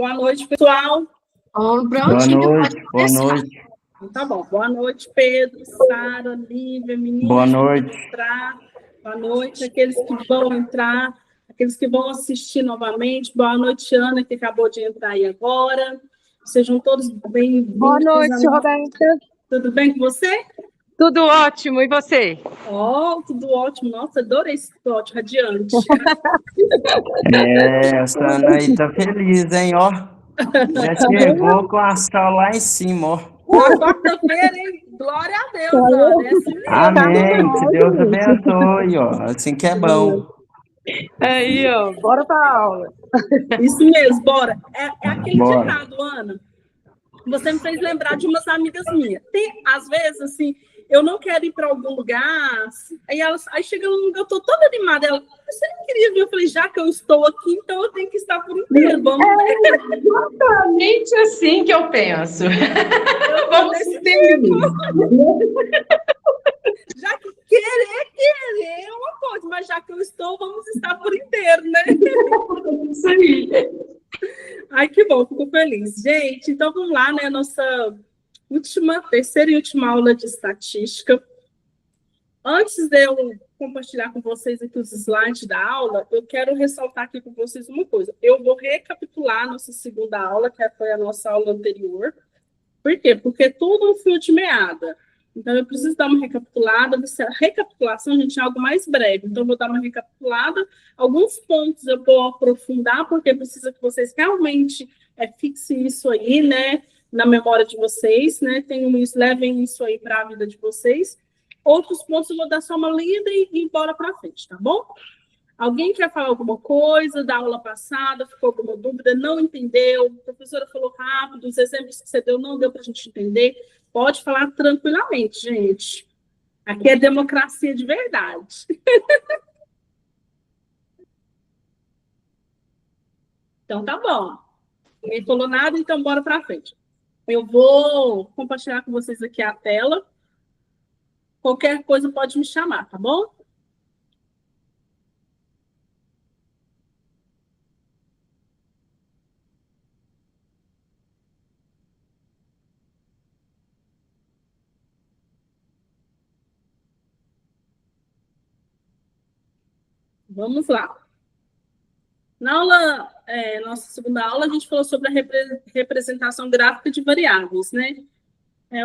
Boa noite, pessoal. Boa noite, boa noite. Tá bom. Boa noite, Pedro, Sara, Lívia, meninas. Boa noite. Boa noite, aqueles que vão entrar, aqueles que vão assistir novamente. Boa noite, Ana, que acabou de entrar aí agora. Sejam todos bem-vindos. Boa noite, Roberta. Tudo bem com você? Tudo ótimo, e você? Tudo ótimo. Nossa, adorei esse pote radiante. Essa Ana aí tá feliz, hein, ó. Já chegou com a sal lá em cima, ó. Na quarta-feira, hein? Glória a Deus, Ana. É assim mesmo. Amém, que Deus abençoe, ó. Assim que é bom. Aí, ó, bora pra aula. Isso mesmo, bora. É aquele Bora. ditado, Ana. Você me fez lembrar de umas amigas minhas. Tem, às vezes, assim, eu não quero ir para algum lugar, aí chega num lugar, eu tô toda animada. Ela, você não queria vir? Eu falei, já que eu estou aqui, então eu tenho que estar por inteiro. Vamos Exatamente assim que eu penso. Vamos nesse tempo. Já que querer é uma coisa, mas já que eu estou, vamos estar por inteiro, né? Isso aí. Ai, que bom, fico feliz. Gente, então vamos lá, né? Nossa terceira e última aula de estatística. Antes de eu compartilhar com vocês aqui os slides da aula, eu quero ressaltar aqui com vocês uma coisa. Eu vou recapitular a nossa segunda aula, que foi a nossa aula anterior. Por quê? Porque é tudo um fio de meada. Então, eu preciso dar uma recapitulada. A recapitulação, gente, é algo mais breve. Então, eu vou dar uma recapitulada. Alguns pontos eu vou aprofundar, porque precisa que vocês realmente fixem isso aí, né, na memória de vocês, né? Levem isso aí para a vida de vocês. Outros pontos eu vou dar só uma lida e ir embora para frente, tá bom? Alguém quer falar alguma coisa da aula passada? Ficou alguma dúvida? Não entendeu? A professora falou rápido, os exemplos que você deu não deu para a gente entender. Pode falar tranquilamente, gente. Aqui é democracia de verdade. Então, tá bom. Ninguém falou nada, então bora para frente. Eu vou compartilhar com vocês aqui a tela. Qualquer coisa pode me chamar, tá bom? Vamos lá. Na aula, nossa segunda aula, a gente falou sobre a representação gráfica de variáveis, né?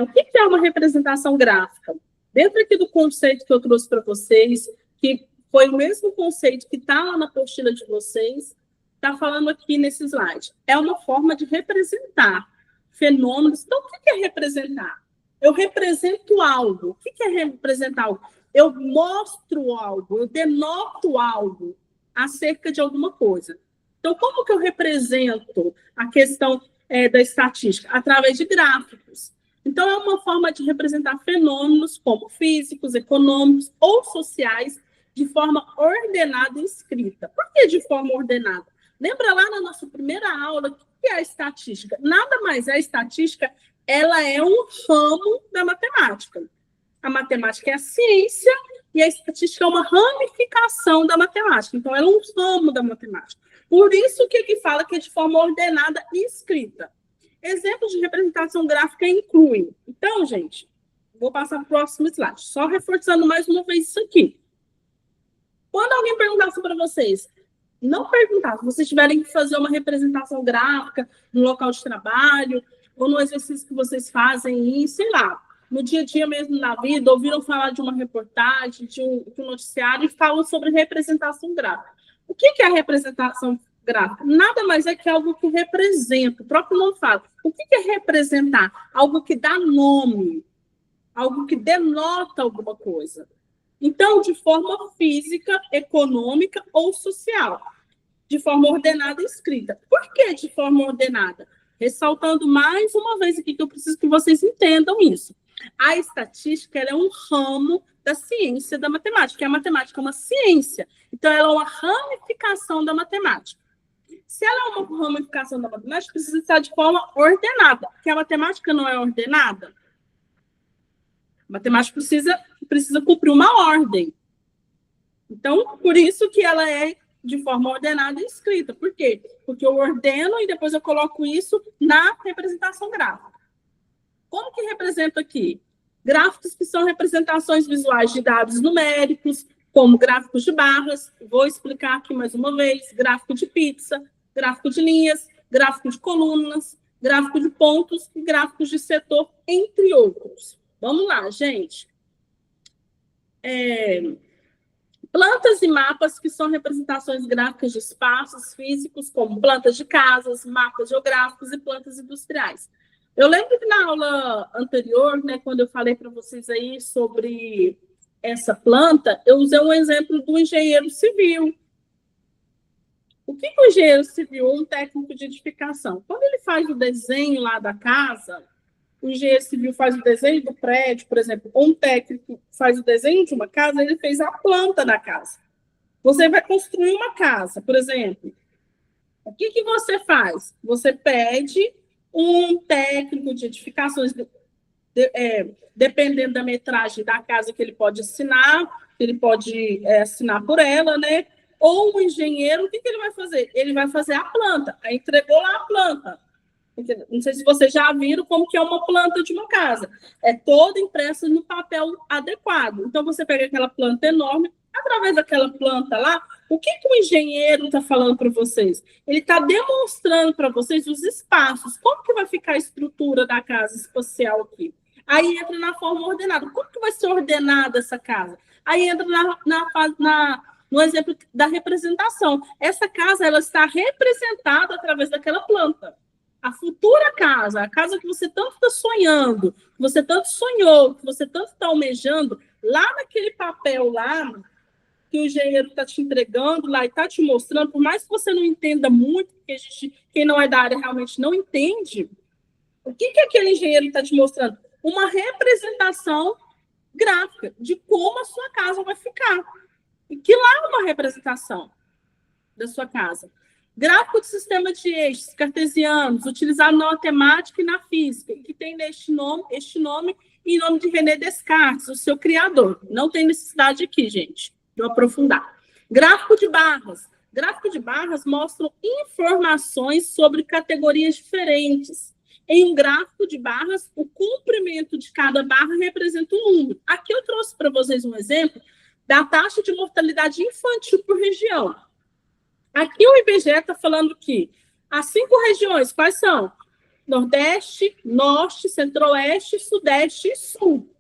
O que é uma representação gráfica? Dentro aqui do conceito que eu trouxe para vocês, que foi o mesmo conceito que está lá na apostila de vocês, está falando aqui nesse slide. É uma forma de representar fenômenos. Então, o que é representar? Eu represento algo. O que é representar algo? Eu mostro algo, eu denoto algo acerca de alguma coisa. Então, como que eu represento a questão da estatística? Através de gráficos. Então, é uma forma de representar fenômenos como físicos, econômicos ou sociais de forma ordenada e escrita. Por que de forma ordenada? Lembra lá na nossa primeira aula, o que é a estatística? Nada mais é a estatística, ela é um ramo da matemática. A matemática é a ciência e a estatística é uma ramificação da matemática. Então, ela é um ramo da matemática. Por isso que aqui fala que é de forma ordenada e escrita. Exemplos de representação gráfica incluem. Então, gente, vou passar para o próximo slide. Só reforçando mais uma vez isso aqui. Quando alguém perguntasse para vocês, não perguntar, se vocês tiverem que fazer uma representação gráfica no local de trabalho, ou no exercício que vocês fazem, e sei lá, no dia a dia mesmo na vida, ouviram falar de uma reportagem, de um noticiário, e falam sobre representação gráfica. O que é a representação gráfica? Nada mais é que algo que representa, o próprio nome fala. O que é representar? Algo que dá nome, algo que denota alguma coisa. Então, de forma física, econômica ou social, de forma ordenada e escrita. Por que de forma ordenada? Ressaltando mais uma vez aqui que eu preciso que vocês entendam isso. A estatística ela é um ramo da ciência da matemática, que a matemática é uma ciência, então ela é uma ramificação da matemática. Se ela é uma ramificação da matemática, precisa estar de forma ordenada, porque a matemática não é ordenada. A matemática precisa cumprir uma ordem. Então, por isso que ela é de forma ordenada e escrita. Por quê? Porque eu ordeno e depois eu coloco isso na representação gráfica. Como que represento aqui? Gráficos que são representações visuais de dados numéricos, como gráficos de barras, vou explicar aqui mais uma vez, gráfico de pizza, gráfico de linhas, gráfico de colunas, gráfico de pontos e gráficos de setor, entre outros. Vamos lá, gente. Plantas e mapas, que são representações gráficas de espaços físicos, como plantas de casas, mapas geográficos e plantas industriais. Eu lembro que na aula anterior, né, quando eu falei para vocês aí sobre essa planta, eu usei um exemplo do engenheiro civil. O que o engenheiro civil, um técnico de edificação, quando ele faz o desenho lá da casa, o engenheiro civil faz o desenho do prédio, por exemplo, ou um técnico faz o desenho de uma casa, ele fez a planta da casa. Você vai construir uma casa, por exemplo. O que você faz? Você pede um técnico de edificações, dependendo da metragem da casa que ele pode assinar, assinar por ela, né? Ou um engenheiro, o que ele vai fazer? Ele vai fazer a planta. Aí entregou lá a planta. Não sei se vocês já viram como que é uma planta de uma casa. É toda impressa no papel adequado. Então, você pega aquela planta enorme, através daquela planta lá, o que o engenheiro está falando para vocês? Ele está demonstrando para vocês os espaços, como que vai ficar a estrutura da casa espacial aqui. Aí entra na forma ordenada. Como que vai ser ordenada essa casa? Aí entra no exemplo da representação. Essa casa ela está representada através daquela planta. A futura casa, a casa que você tanto está sonhando, que você tanto sonhou, que você tanto está almejando, lá naquele papel lá, que o engenheiro está te entregando lá e está te mostrando, por mais que você não entenda muito, porque quem não é da área realmente não entende, o que aquele engenheiro está te mostrando? Uma representação gráfica de como a sua casa vai ficar. E que lá é uma representação da sua casa. Gráfico de sistema de eixos cartesianos, utilizado na matemática e na física, que tem este nome em nome de René Descartes, o seu criador. Não tem necessidade aqui, gente, de eu aprofundar. Gráfico de barras. Gráfico de barras mostram informações sobre categorias diferentes. Em um gráfico de barras, o comprimento de cada barra representa um número. Aqui eu trouxe para vocês um exemplo da taxa de mortalidade infantil por região. Aqui o IBGE está falando que as 5 regiões, quais são? Nordeste, Norte, Centro-Oeste, Sudeste e Sul.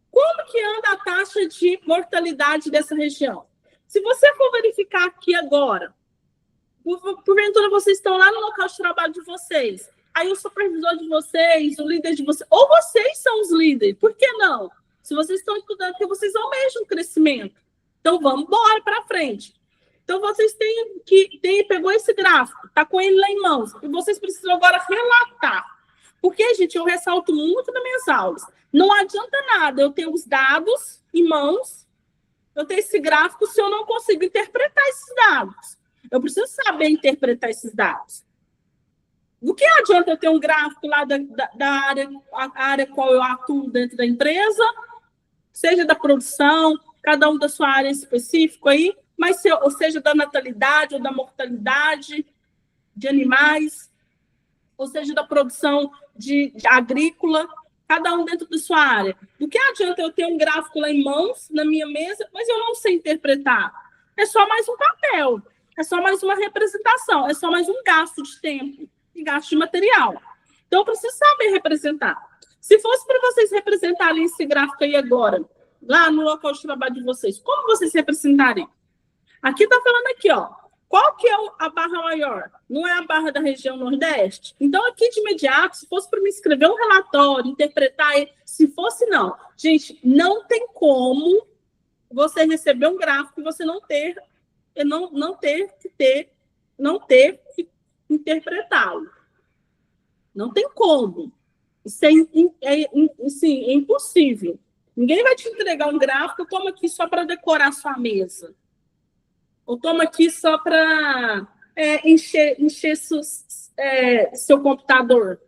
Como que anda a taxa de mortalidade dessa região? Se você for verificar aqui agora, porventura vocês estão lá no local de trabalho de vocês, aí o supervisor de vocês, o líder de vocês, ou vocês são os líderes, por que não? Se vocês estão estudando, porque vocês almejam crescimento. Então, vamos embora para frente. Então, vocês pegou esse gráfico, está com ele lá em mãos, e vocês precisam agora relatar. Porque, gente, eu ressalto muito nas minhas aulas. Não adianta nada eu ter os dados em mãos, eu ter esse gráfico, se eu não consigo interpretar esses dados. Eu preciso saber interpretar esses dados. Do que adianta eu ter um gráfico lá da área, a área qual eu atuo dentro da empresa, seja da produção, cada um da sua área específica aí, mas ou seja da natalidade ou da mortalidade de animais, ou seja da produção de agrícola, cada um dentro da sua área. Do que adianta eu ter um gráfico lá em mãos, na minha mesa, mas eu não sei interpretar? É só mais um papel, é só mais uma representação, é só mais um gasto de tempo e gasto de material. Então, eu preciso saber representar. Se fosse para vocês representarem esse gráfico aí agora, lá no local de trabalho de vocês, como vocês representariam? Aqui está falando aqui, ó. Qual que é a barra maior? Não é a barra da região Nordeste? Então, aqui de imediato, se fosse para me escrever um relatório, interpretar ele, se fosse não. Gente, não tem como você receber um gráfico e você não ter que interpretá-lo. Não tem como. Isso é impossível. Ninguém vai te entregar um gráfico, toma aqui só para decorar sua mesa. Ou toma aqui só para encher seu computador.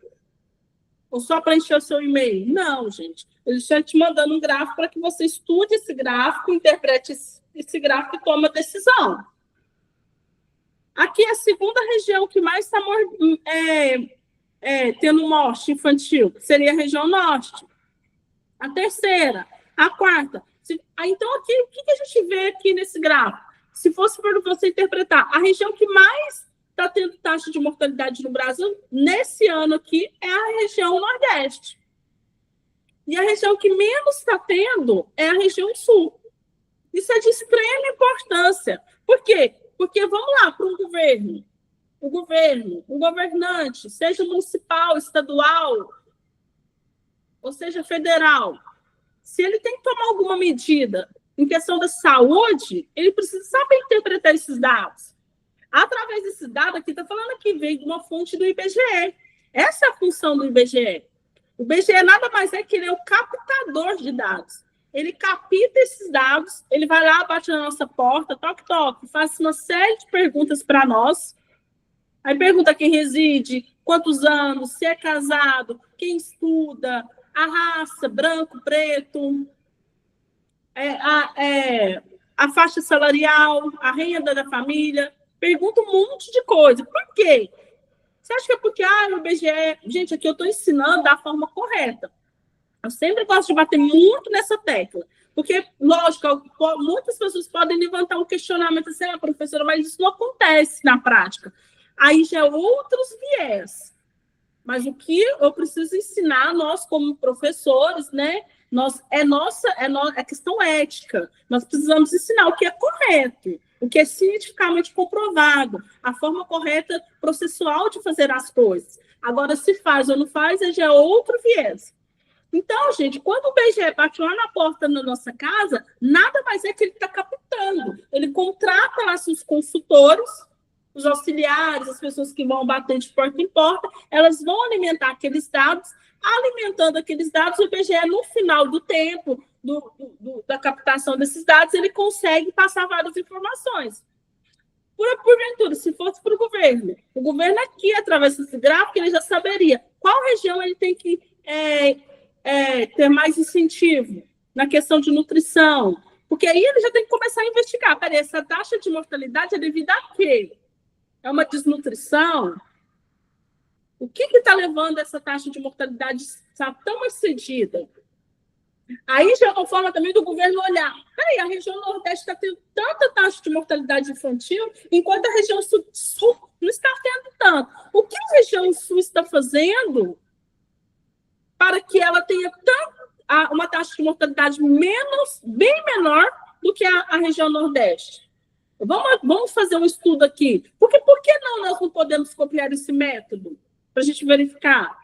Ou só para encher o seu e-mail. Não, gente. Eles estão te mandando um gráfico para que você estude esse gráfico, interprete esse gráfico e tome a decisão. Aqui é a segunda região que mais está tendo morte infantil, que seria a região norte. A terceira, a quarta. Então, aqui, o que a gente vê aqui nesse gráfico? Se fosse para você interpretar, a região que mais está tendo taxa de mortalidade no Brasil, nesse ano aqui, é a região Nordeste. E a região que menos está tendo é a região Sul. Isso é de extrema importância. Por quê? Porque, vamos lá, para um governo, o governante, seja municipal, estadual, ou seja federal, se ele tem que tomar alguma medida em questão da saúde, ele precisa saber interpretar esses dados. Através desses dados, aqui está falando que veio de uma fonte do IBGE. Essa é a função do IBGE. O IBGE nada mais é que ele é o captador de dados. Ele capta esses dados, ele vai lá, bate na nossa porta, toque, toque, faz uma série de perguntas para nós. Aí pergunta quem reside, quantos anos, se é casado, quem estuda, a raça, branco, preto, a faixa salarial, a renda da família. Pergunta um monte de coisa. Por quê? Você acha que é porque o IBGE... Gente, aqui eu estou ensinando da forma correta. Eu sempre gosto de bater muito nessa tecla. Porque, lógico, muitas pessoas podem levantar um questionamento assim, professora, mas isso não acontece na prática. Aí já é outros viés. Mas o que eu preciso ensinar, nós como professores, né? É questão ética. Nós precisamos ensinar o que é correto, o que é cientificamente comprovado, a forma correta processual de fazer as coisas. Agora, se faz ou não faz, já é outro viés. Então, gente, quando o IBGE bate lá na porta da nossa casa, nada mais é que ele está captando. Ele contrata lá seus consultores, os auxiliares, as pessoas que vão bater de porta em porta, elas vão alimentar aqueles dados. Alimentando aqueles dados, o IBGE, no final do tempo da captação desses dados, ele consegue passar várias informações. Porventura, se fosse para o governo aqui, através desse gráfico, ele já saberia qual região ele tem que ter mais incentivo na questão de nutrição, porque aí ele já tem que começar a investigar. Peraí, essa taxa de mortalidade é devido a quê? É uma desnutrição? O que está levando essa taxa de mortalidade a estar tão excedida? Aí já é uma forma também do governo olhar. Peraí, a região Nordeste está tendo tanta taxa de mortalidade infantil, enquanto a região Sul não está tendo tanto. O que a região Sul está fazendo para que ela tenha uma taxa de mortalidade bem menor do que a região Nordeste? Vamos fazer um estudo aqui. Por que nós não podemos copiar esse método? Para a gente verificar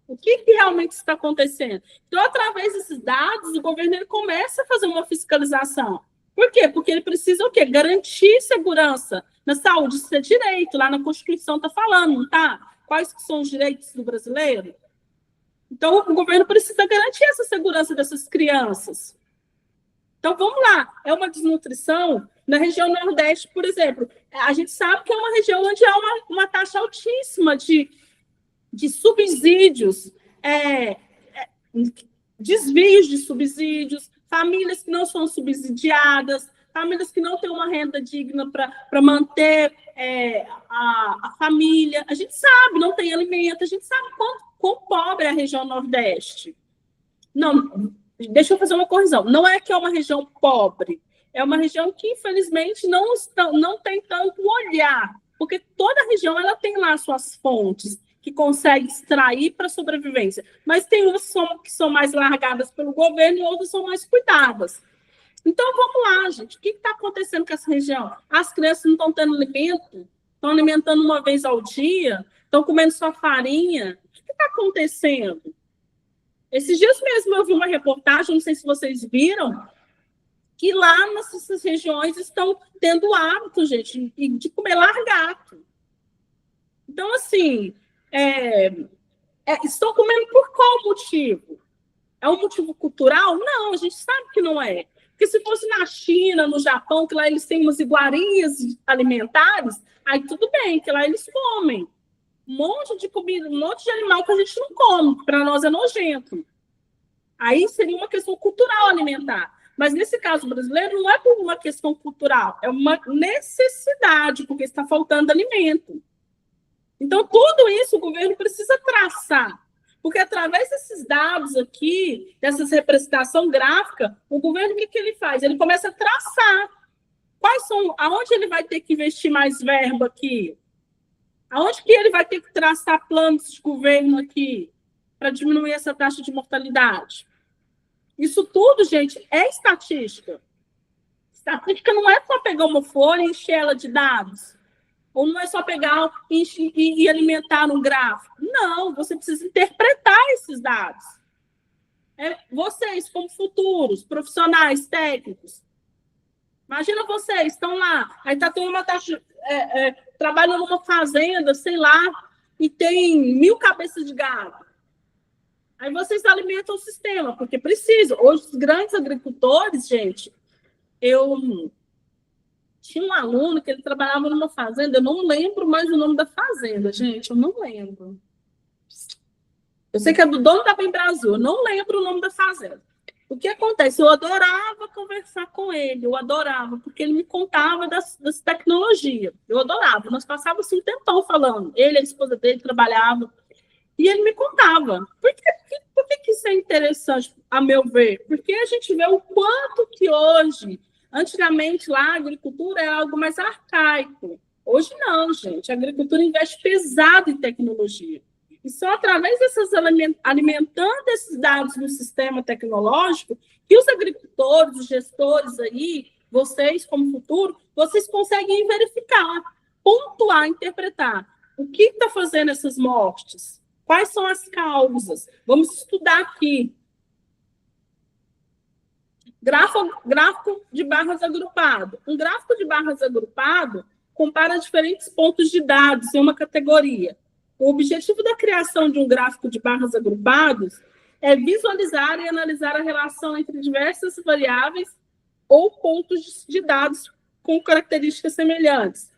o que realmente está acontecendo. Então, através desses dados, o governo ele começa a fazer uma fiscalização. Por quê? Porque ele precisa o quê? Garantir segurança na saúde. Isso é direito, lá na Constituição está falando, não está? Quais que são os direitos do brasileiro? Então, o governo precisa garantir essa segurança dessas crianças. Então, vamos lá. É uma desnutrição na região Nordeste, por exemplo. A gente sabe que é uma região onde há uma taxa altíssima de subsídios, desvios de subsídios, famílias que não são subsidiadas, famílias que não têm uma renda digna para manter a família. A gente sabe, não tem alimento, a gente sabe quão pobre é a região Nordeste. Não, deixa eu fazer uma correção. Não é que é uma região pobre, é uma região que, infelizmente, não tem tanto olhar, porque toda região ela tem lá suas fontes que consegue extrair para a sobrevivência, mas tem umas que são mais largadas pelo governo e outras são mais cuidadas. Então, vamos lá, gente. O que está acontecendo com essa região? As crianças não estão tendo alimento, estão alimentando uma vez ao dia, estão comendo só farinha. O que está acontecendo? Esses dias mesmo eu vi uma reportagem, não sei se vocês viram, que lá nessas regiões estão tendo hábito, gente, de comer largato. Então, assim, estão comendo por qual motivo? É um motivo cultural? Não, a gente sabe que não é. Porque se fosse na China, no Japão, que lá eles têm umas iguarias alimentares, aí tudo bem, que lá eles comem um monte de comida, um monte de animal que a gente não come, para nós é nojento. Aí seria uma questão cultural alimentar. Mas, nesse caso brasileiro, não é por uma questão cultural, é uma necessidade, porque está faltando alimento. Então, tudo isso o governo precisa traçar, porque através desses dados aqui, dessa representação gráfica, o governo, o que ele faz? Ele começa a traçar quais são, aonde ele vai ter que investir mais verba aqui, aonde que ele vai ter que traçar planos de governo aqui para diminuir essa taxa de mortalidade. Isso tudo, gente, é estatística. Estatística não é só pegar uma folha e encher ela de dados. Ou não é só pegar e alimentar um gráfico. Não, você precisa interpretar esses dados. Vocês, como futuros profissionais técnicos, imagina vocês, estão lá, aí está tendo uma taxa, trabalham numa fazenda, sei lá, e tem 1000 cabeças de gado. Aí vocês alimentam o sistema, porque precisa. Hoje, os grandes agricultores, gente, eu tinha um aluno que ele trabalhava numa fazenda, eu não lembro mais o nome da fazenda, gente, eu não lembro. Eu sei que é do dono da Bem Brasil, eu não lembro o nome da fazenda. O que acontece? Eu adorava conversar com ele, eu adorava, porque ele me contava das tecnologias. Eu adorava, nós passávamos assim, um tempão falando. Ele e a esposa dele trabalhavam. E ele me contava. Por que isso é interessante, a meu ver? Porque a gente vê o quanto que hoje, antigamente lá, a agricultura era algo mais arcaico. Hoje não, gente. A agricultura investe pesado em tecnologia. E só através dessas alimentando esses dados no sistema tecnológico que os agricultores, os gestores aí, vocês como futuro, vocês conseguem verificar, pontuar, interpretar. O que está fazendo essas mortes? Quais são as causas? Vamos estudar aqui. Gráfico de barras agrupado. Um gráfico de barras agrupado compara diferentes pontos de dados em uma categoria. O objetivo da criação de um gráfico de barras agrupados é visualizar e analisar a relação entre diversas variáveis ou pontos de dados com características semelhantes.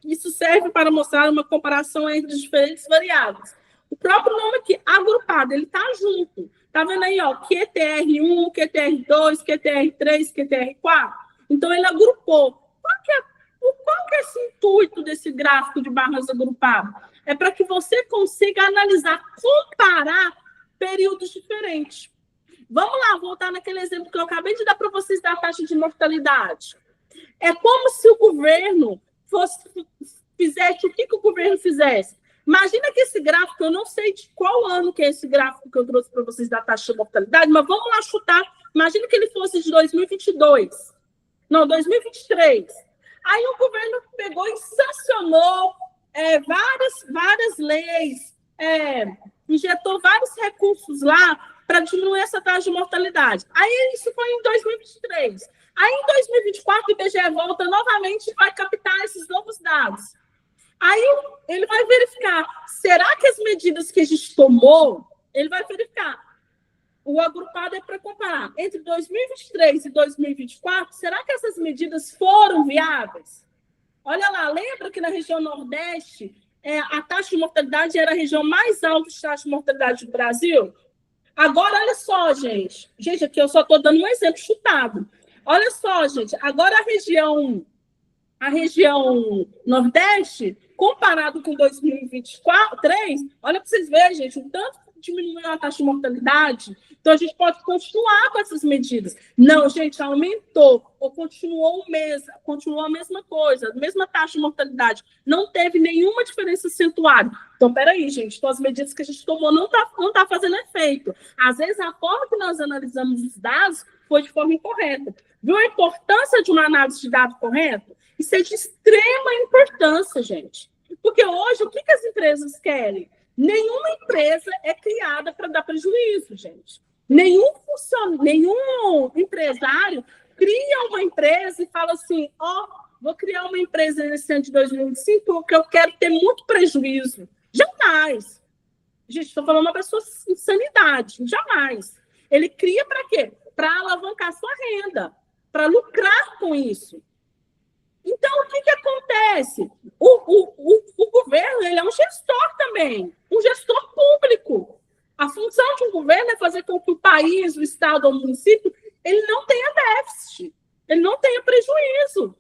Isso serve para mostrar uma comparação entre diferentes variáveis. O próprio nome aqui, agrupado, ele está junto. Está vendo aí, ó, QTR1, QTR2, QTR3, QTR4? Então, ele agrupou. Qual que é esse intuito desse gráfico de barras agrupado? É para que você consiga analisar, comparar períodos diferentes. Vamos lá, voltar naquele exemplo que eu acabei de dar para vocês da taxa de mortalidade. É como se o governo fizesse, o que o governo fizesse? Imagina que esse gráfico, eu não sei de qual ano que é esse gráfico que eu trouxe para vocês da taxa de mortalidade, mas vamos lá chutar. Imagina que ele fosse de 2022. Não, 2023. Aí o governo pegou e sancionou várias leis, injetou vários recursos lá para diminuir essa taxa de mortalidade. Aí isso foi em 2023. Aí em 2024 o IBGE volta novamente e vai captar esses novos dados. Aí ele vai verificar, será que as medidas que a gente tomou, ele vai verificar, o agrupado é para comparar, entre 2023 e 2024, será que essas medidas foram viáveis? Olha lá, lembra que na região Nordeste, a taxa de mortalidade era a região mais alta de taxa de mortalidade do Brasil? Agora, olha só, gente. Gente, aqui eu só estou dando um exemplo chutado. Olha só, gente, agora a região Nordeste, comparado com 2023, olha para vocês verem, gente, o tanto que diminuiu a taxa de mortalidade. Então, a gente pode continuar com essas medidas. Não, gente, aumentou ou continuou a mesma coisa, a mesma taxa de mortalidade. Não teve nenhuma diferença acentuada. Então, peraí, gente, então as medidas que a gente tomou não tá fazendo efeito. Às vezes, a forma que nós analisamos os dados foi de forma incorreta. Viu a importância de uma análise de dados correta? Isso é de extrema importância, gente. Porque hoje, o que as empresas querem? Nenhuma empresa é criada para dar prejuízo, gente. Nenhum empresário cria uma empresa e fala assim, vou criar uma empresa nesse ano de 2025 porque eu quero ter muito prejuízo. Jamais. Gente, estou falando uma pessoa sem sanidade. Jamais. Ele cria para quê? Para alavancar sua renda, para lucrar com isso. Então, o que acontece? O governo, ele é um gestor também, um gestor público. A função de um governo é fazer com que o país, o estado ou o município ele não tenha déficit, ele não tenha prejuízo.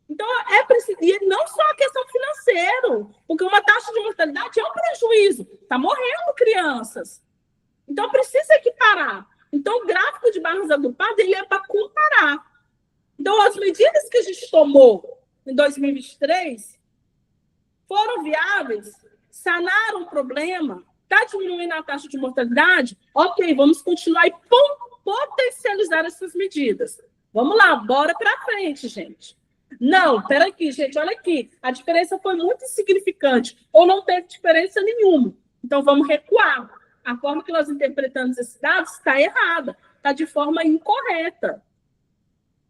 Então, é preciso, e não só a questão financeira, porque uma taxa de mortalidade é um prejuízo, está morrendo crianças. Então, precisa equiparar. Então, o gráfico de barras agrupadas, ele é para comparar. Então, as medidas que a gente tomou em 2023 foram viáveis, sanaram o problema, está diminuindo a taxa de mortalidade, ok, vamos continuar e potencializar essas medidas. Vamos lá, bora para frente, gente. Não, peraí, gente, olha aqui, a diferença foi muito insignificante, ou não teve diferença nenhuma. Então, vamos recuar. A forma que nós interpretamos esses dados está errada, está de forma incorreta.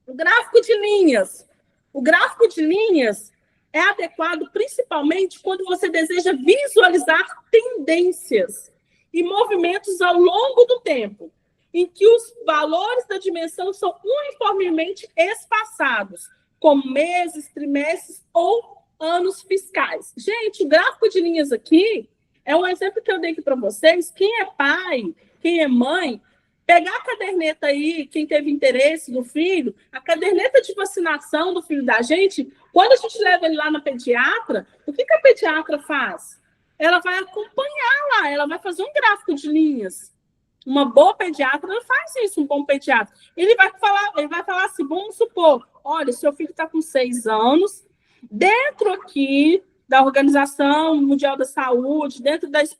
O gráfico de linhas. O gráfico de linhas é adequado principalmente quando você deseja visualizar tendências e movimentos ao longo do tempo, em que os valores da dimensão são uniformemente espaçados, como meses, trimestres ou anos fiscais. Gente, o gráfico de linhas aqui é um exemplo que eu dei aqui para vocês. Quem é pai, quem é mãe, pegar a caderneta aí, quem teve interesse no filho, a caderneta de vacinação do filho da gente, quando a gente leva ele lá na pediatra, o que a pediatra faz? Ela vai acompanhar lá, ela vai fazer um gráfico de linhas. Uma boa pediatra não faz isso, um bom pediatra. Ele vai falar assim, vamos supor, olha, seu filho está com 6 anos, dentro aqui da Organização Mundial da Saúde, dentro das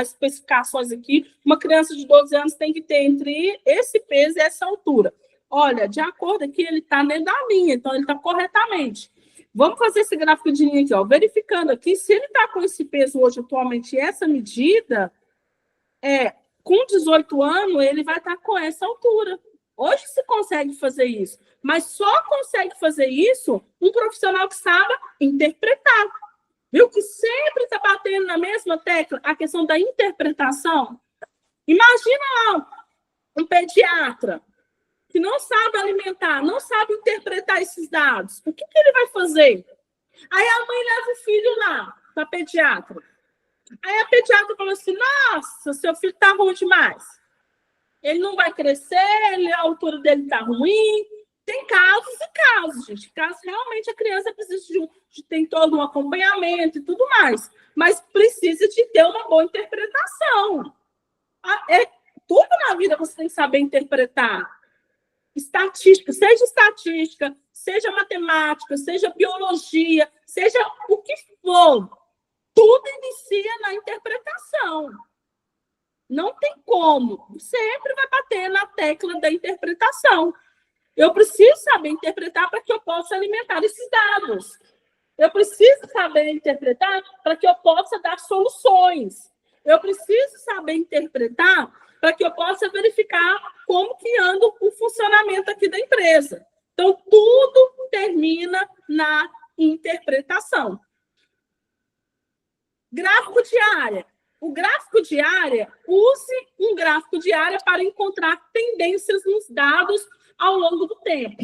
especificações aqui, uma criança de 12 anos tem que ter entre esse peso e essa altura. Olha, de acordo aqui, ele está dentro da linha, então ele está corretamente. Vamos fazer esse gráfico de linha aqui, ó, verificando aqui, se ele está com esse peso hoje, atualmente, essa medida, com 18 anos, ele vai estar com essa altura. Hoje se consegue fazer isso, mas só consegue fazer isso um profissional que saiba interpretar. Viu que sempre está batendo na mesma tecla a questão da interpretação? Imagina lá um pediatra que não sabe alimentar, não sabe interpretar esses dados. O que ele vai fazer? Aí a mãe leva o filho lá para a pediatra. Aí a pediatra fala assim, nossa, seu filho está ruim demais. Ele não vai crescer, a altura dele está ruim. Tem casos e casos, gente. Casos realmente a criança precisa de ter todo um acompanhamento e tudo mais. Mas precisa de ter uma boa interpretação. Tudo na vida você tem que saber interpretar. Estatística, seja matemática, seja biologia, seja o que for. Tudo inicia na interpretação. Não tem como. Sempre vai bater na tecla da interpretação. Eu preciso saber interpretar para que eu possa alimentar esses dados. Eu preciso saber interpretar para que eu possa dar soluções. Eu preciso saber interpretar para que eu possa verificar como que anda o funcionamento aqui da empresa. Então, tudo termina na interpretação. Gráfico de área. O gráfico de área, use um gráfico de área para encontrar tendências nos dados ao longo do tempo.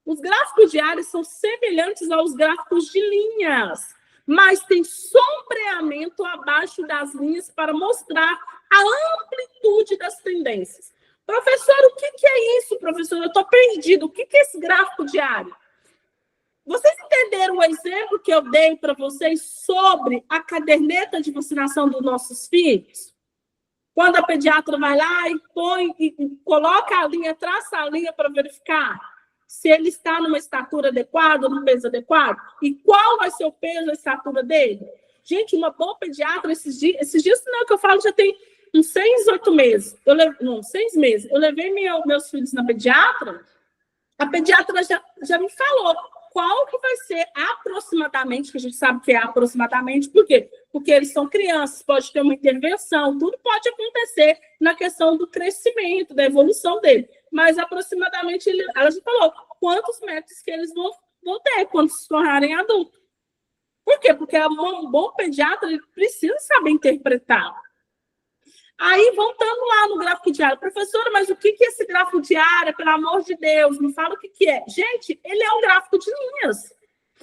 Os gráficos de área são semelhantes aos gráficos de linhas, mas tem sombreamento abaixo das linhas para mostrar a amplitude das tendências. Professor, o que é isso, professor? Eu estou perdido. O que é esse gráfico de área? Vocês entenderam o exemplo que eu dei para vocês sobre a caderneta de vacinação dos nossos filhos? Quando a pediatra vai lá e põe e coloca a linha, traça a linha para verificar se ele está numa estatura adequada, num peso adequado, e qual vai ser o peso, a estatura dele. Gente, uma boa pediatra, esses dias não, que eu falo, já tem uns 6, 8 meses. 6 meses. Eu levei meus filhos na pediatra, a pediatra já me falou qual que vai ser aproximadamente, que a gente sabe que é aproximadamente, por quê? Porque eles são crianças, pode ter uma intervenção, tudo pode acontecer na questão do crescimento, da evolução dele. Mas aproximadamente, ela já falou quantos metros que eles vão ter quando se tornarem adultos. Por quê? Porque um bom pediatra ele precisa saber interpretar. Aí, voltando lá no gráfico de área, professora, mas o que é esse gráfico de área, pelo amor de Deus, me fala o que é. Gente, ele é um gráfico de linhas.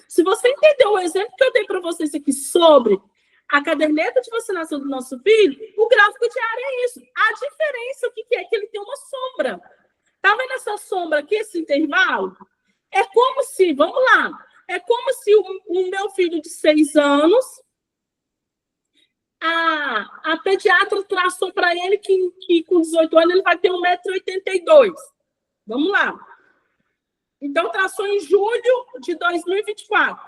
Se você entendeu o exemplo que eu dei para vocês aqui sobre a caderneta de vacinação do nosso filho, o gráfico de área é isso. A diferença, o que é? Que ele tem uma sombra. Tá vendo essa sombra aqui, esse intervalo? É como se, vamos lá, é como se o meu filho de 6 anos, a pediatra traçou para ele que com 18 anos ele vai ter 1,82 m. Vamos lá. Então, traçou em julho de 2024.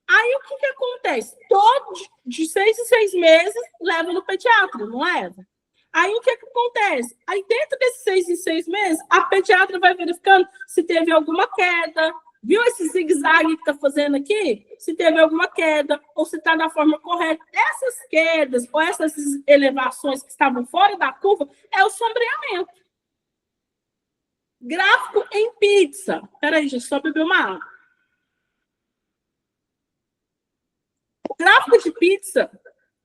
Aí, o que acontece? Todos, de 6 em 6 meses, leva no pediatra, não leva? Aí, o que acontece? Aí, dentro desses 6 em 6 meses, a pediatra vai verificando se teve alguma queda. Viu esse zigue-zague que está fazendo aqui? Se teve alguma queda, ou se está da forma correta. Essas quedas, ou essas elevações que estavam fora da curva, é o sombreamento. Gráfico em pizza. Peraí, gente, só beber uma água. O gráfico de pizza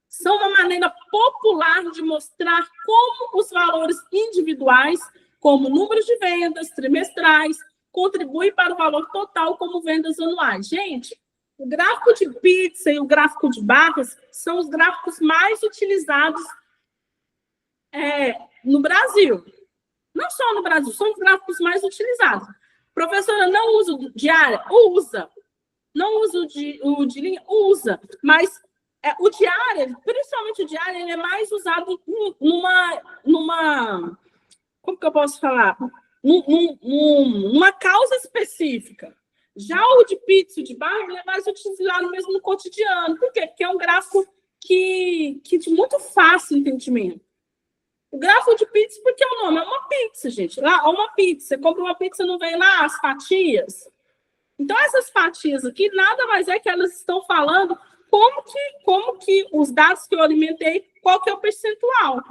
são uma maneira popular de mostrar como os valores individuais, como números de vendas trimestrais, contribuem para o valor total como vendas anuais. Gente, o gráfico de pizza e o gráfico de barras são os gráficos mais utilizados no Brasil. Não só no Brasil, são os gráficos mais utilizados. Professora, não usa o diária? Usa. Não usa o de linha? Usa. Mas o diário, principalmente o diário, ele é mais usado numa como que eu posso falar? Numa causa específica. Já o de pizza e de barra, ele é mais utilizado mesmo no cotidiano. Por quê? Porque é um gráfico que de muito fácil entendimento. O gráfico de pizza, porque o nome é uma pizza, gente. Lá, é uma pizza. Você compra uma pizza, não vem lá as fatias. Então, essas fatias aqui, nada mais é que elas estão falando como que os dados que eu alimentei, qual que é o percentual.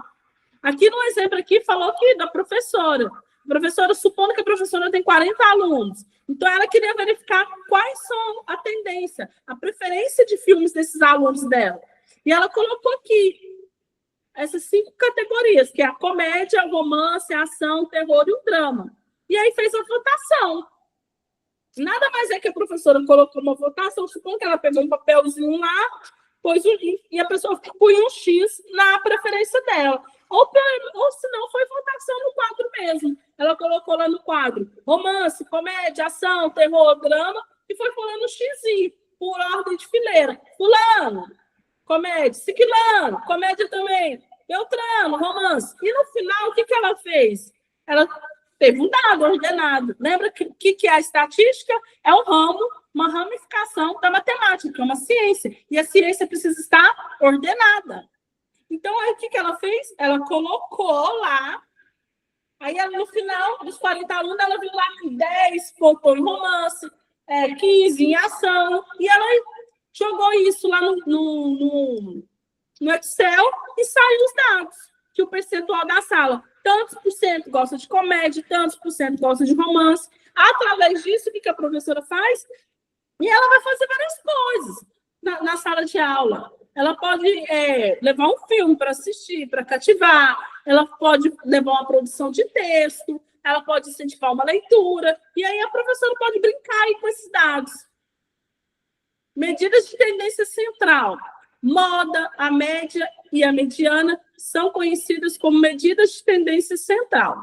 Aqui no exemplo aqui, falou aqui da professora. A professora, supondo que a professora tem 40 alunos. Então, ela queria verificar quais são a tendência, a preferência de filmes desses alunos dela. E ela colocou aqui essas 5 categorias, que é a comédia, o romance, a ação, o terror e o drama. E aí fez a votação. Nada mais é que a professora colocou uma votação, supondo que ela pegou um papelzinho lá, e a pessoa põe um X na preferência dela. Ou se não, foi votação no quadro mesmo. Ela colocou lá no quadro romance, comédia, ação, terror, drama, e foi falando X, por ordem de fileira. Fulano, comédia, ciclano, comédia também, Beltrano, romance. E no final, o que ela fez? Ela teve um dado ordenado. Lembra que é a estatística? É um ramo, uma ramificação da matemática, que é uma ciência. E a ciência precisa estar ordenada. Então, aí, o que ela fez? Ela colocou lá. Aí, no final dos 40 alunos, ela viu lá que 10 botou em romance, 15 em ação. E ela jogou isso lá no Excel e saiu os dados, que o percentual da sala, tantos por cento gosta de comédia, tantos por cento gosta de romance. Através disso, o que a professora faz? E ela vai fazer várias coisas na sala de aula. Ela pode levar um filme para assistir, para cativar, ela pode levar uma produção de texto, ela pode incentivar uma leitura, e aí a professora pode brincar aí com esses dados. Medidas de tendência central. Moda, a média e a mediana são conhecidas como medidas de tendência central.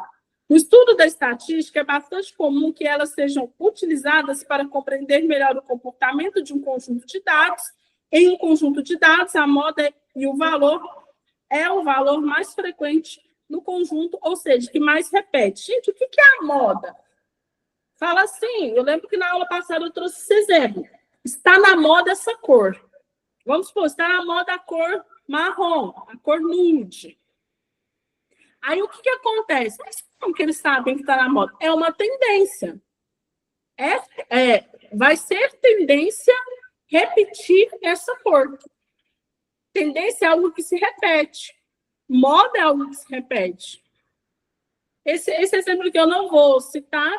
No estudo da estatística, é bastante comum que elas sejam utilizadas para compreender melhor o comportamento de um conjunto de dados. Em um conjunto de dados, a moda e o valor é o valor mais frequente no conjunto, ou seja, que mais repete. Gente, o que é a moda? Fala assim, eu lembro que na aula passada eu trouxe esse exemplo. Está na moda essa cor. Vamos supor, está na moda a cor marrom, a cor nude. Aí, o que acontece? Mas como que eles sabem que está na moda? É uma tendência. Vai ser tendência repetir essa cor. Tendência é algo que se repete. Moda é algo que se repete. Esse exemplo que eu não vou citar,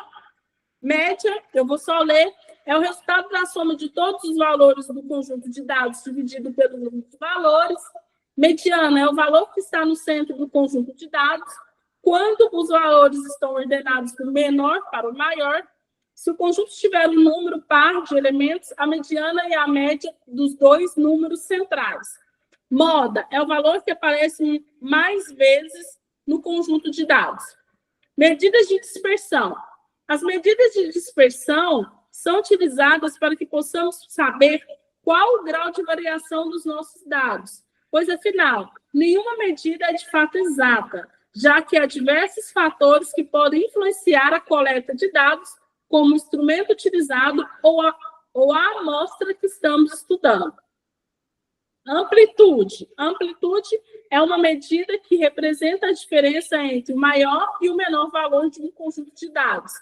média, eu vou só ler, é o resultado da soma de todos os valores do conjunto de dados dividido pelo número de valores. Mediana é o valor que está no centro do conjunto de dados. Quando os valores estão ordenados do menor para o maior, se o conjunto tiver um número par de elementos, a mediana é a média dos dois números centrais. Moda é o valor que aparece mais vezes no conjunto de dados. Medidas de dispersão. As medidas de dispersão são utilizadas para que possamos saber qual o grau de variação dos nossos dados, pois, afinal, nenhuma medida é de fato exata, já que há diversos fatores que podem influenciar a coleta de dados como instrumento utilizado ou a amostra que estamos estudando. Amplitude. Amplitude é uma medida que representa a diferença entre o maior e o menor valor de um conjunto de dados.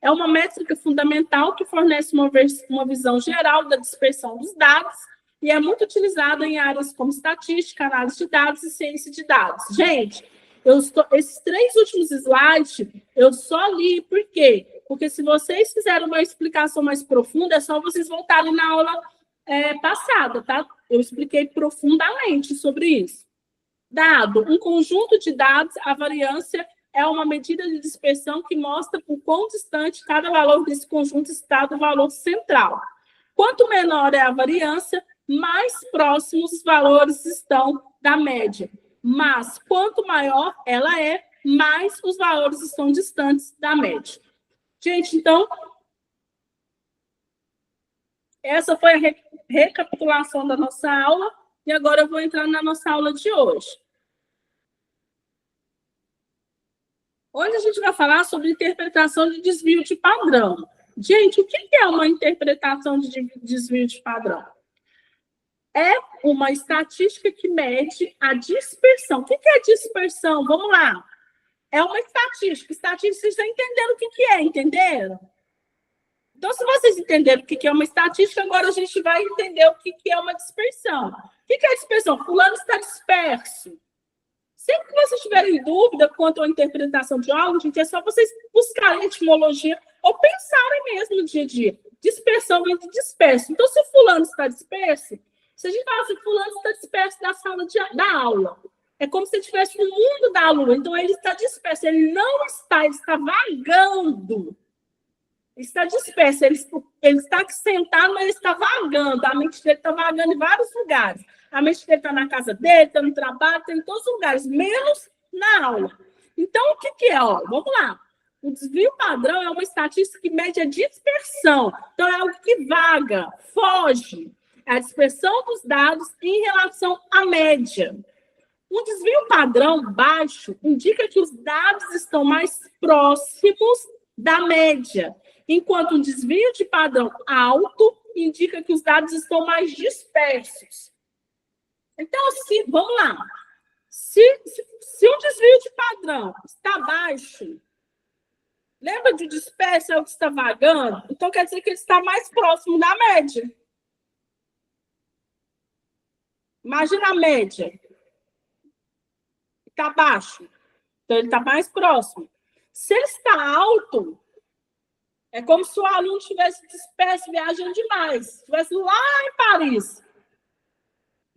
É uma métrica fundamental que fornece uma visão geral da dispersão dos dados e é muito utilizada em áreas como estatística, análise de dados e ciência de dados. Gente, esses 3 últimos slides eu só li, por quê? Porque se vocês fizerem uma explicação mais profunda, é só vocês voltarem na aula passada, tá? Eu expliquei profundamente sobre isso. Dado, um conjunto de dados, a variância é uma medida de dispersão que mostra o quão distante cada valor desse conjunto está do valor central. Quanto menor é a variância, mais próximos os valores estão da média. Mas, quanto maior ela é, mais os valores estão distantes da média. Gente, então, essa foi a recapitulação da nossa aula, e agora eu vou entrar na nossa aula de hoje. Onde a gente vai falar sobre interpretação de desvio de padrão. Gente, o que é uma interpretação de desvio de padrão? É uma estatística que mede a dispersão. O que é dispersão? Vamos lá. É uma estatística. Estatística, vocês estão entendendo o que é, entenderam? Então, se vocês entenderam o que é uma estatística, agora a gente vai entender o que é uma dispersão. O que é dispersão? Fulano está disperso. Sempre que vocês tiverem dúvida quanto à interpretação de algo, gente, é só vocês buscarem etimologia ou pensarem mesmo no dia a dia. Dispersão vem de disperso. Então, se fulano está disperso, se a gente fala assim, fulano está disperso da sala da aula, é como se ele estivesse no mundo da lua. Então, ele está disperso. Ele não está, ele está vagando. Ele está disperso. Ele está sentado, mas ele está vagando. A mente dele está vagando em vários lugares. A mente dele está na casa dele, está no trabalho, está em todos os lugares, menos na aula. Então, o que é? Ó, vamos lá. O desvio padrão é uma estatística que mede a dispersão. Então, é algo que vaga, foge. É a dispersão dos dados em relação à média. Um desvio padrão baixo indica que os dados estão mais próximos da média, enquanto um desvio de padrão alto indica que os dados estão mais dispersos. Então, vamos lá. Se um desvio de padrão está baixo, lembra de disperso é o que está vagando? Então, quer dizer que ele está mais próximo da média. Imagina a média. Está baixo. Então, ele está mais próximo. Se ele está alto, é como se o aluno estivesse disperso, viajando demais. Estivesse lá em Paris.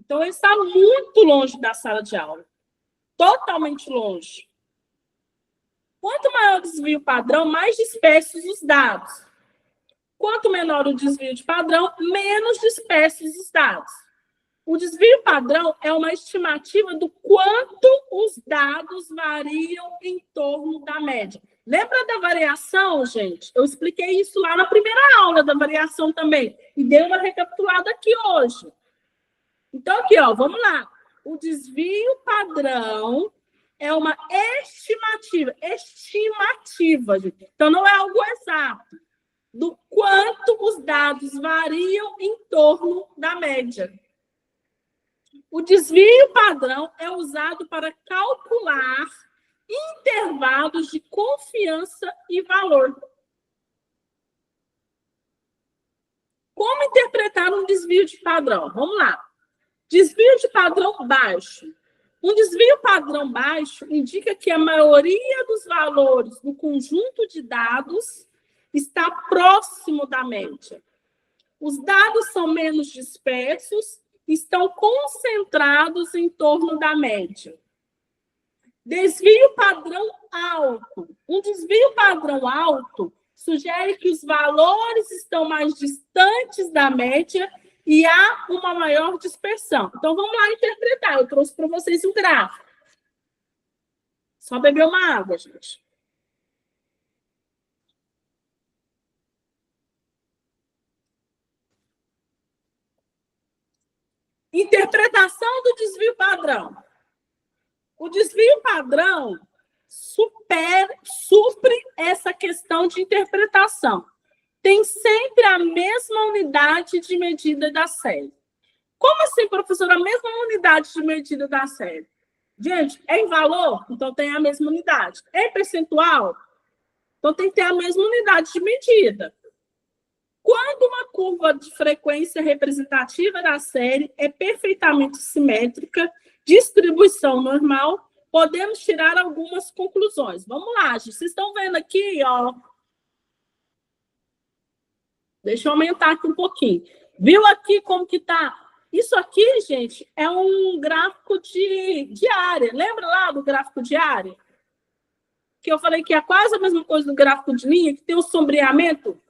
Então, ele está muito longe da sala de aula. Totalmente longe. Quanto maior o desvio padrão, mais dispersos os dados. Quanto menor o desvio de padrão, menos dispersos os dados. O desvio padrão é uma estimativa do quanto os dados variam em torno da média. Lembra da variação, gente? Eu expliquei isso lá na primeira aula da variação também. E dei uma recapitulada aqui hoje. Então, aqui, ó, vamos lá. O desvio padrão é uma estimativa. Estimativa, gente. Então, não é algo exato. Do quanto os dados variam em torno da média. O desvio padrão é usado para calcular intervalos de confiança e valor. Como interpretar um desvio de padrão? Vamos lá. Desvio de padrão baixo. Um desvio padrão baixo indica que a maioria dos valores do conjunto de dados está próximo da média. Os dados são menos dispersos, estão concentrados em torno da média. Desvio padrão alto. Um desvio padrão alto sugere que os valores estão mais distantes da média e há uma maior dispersão. Então, vamos lá interpretar. Eu trouxe para vocês um gráfico. Só beber uma água, gente. Interpretação do desvio padrão. O desvio padrão supre essa questão de interpretação. Tem sempre a mesma unidade de medida da série. Como assim, professora? A mesma unidade de medida da série? Gente, é em valor? Então tem a mesma unidade. É em percentual? Então tem que ter a mesma unidade de medida. Quando uma curva de frequência representativa da série é perfeitamente simétrica, distribuição normal, podemos tirar algumas conclusões. Vamos lá, gente. Vocês estão vendo aqui, ó. Deixa eu aumentar aqui um pouquinho. Viu aqui como que tá? Isso aqui, gente, é um gráfico de área. Lembra lá do gráfico de área? Que eu falei que é quase a mesma coisa do gráfico de linha, que tem o sombreamento.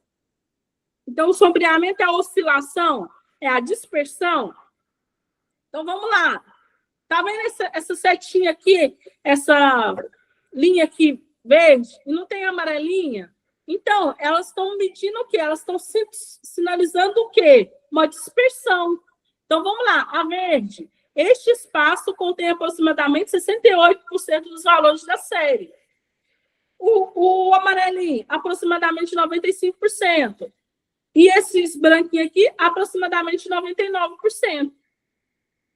Então, o sombreamento é a oscilação, é a dispersão. Então, vamos lá. Tá vendo essa setinha aqui, essa linha aqui verde, e não tem amarelinha? Então, elas estão medindo o quê? Elas estão sinalizando o quê? Uma dispersão. Então, vamos lá. A verde. Este espaço contém aproximadamente 68% dos valores da série. O amarelinho, aproximadamente 95%. E esses branquinhos aqui, aproximadamente 99%.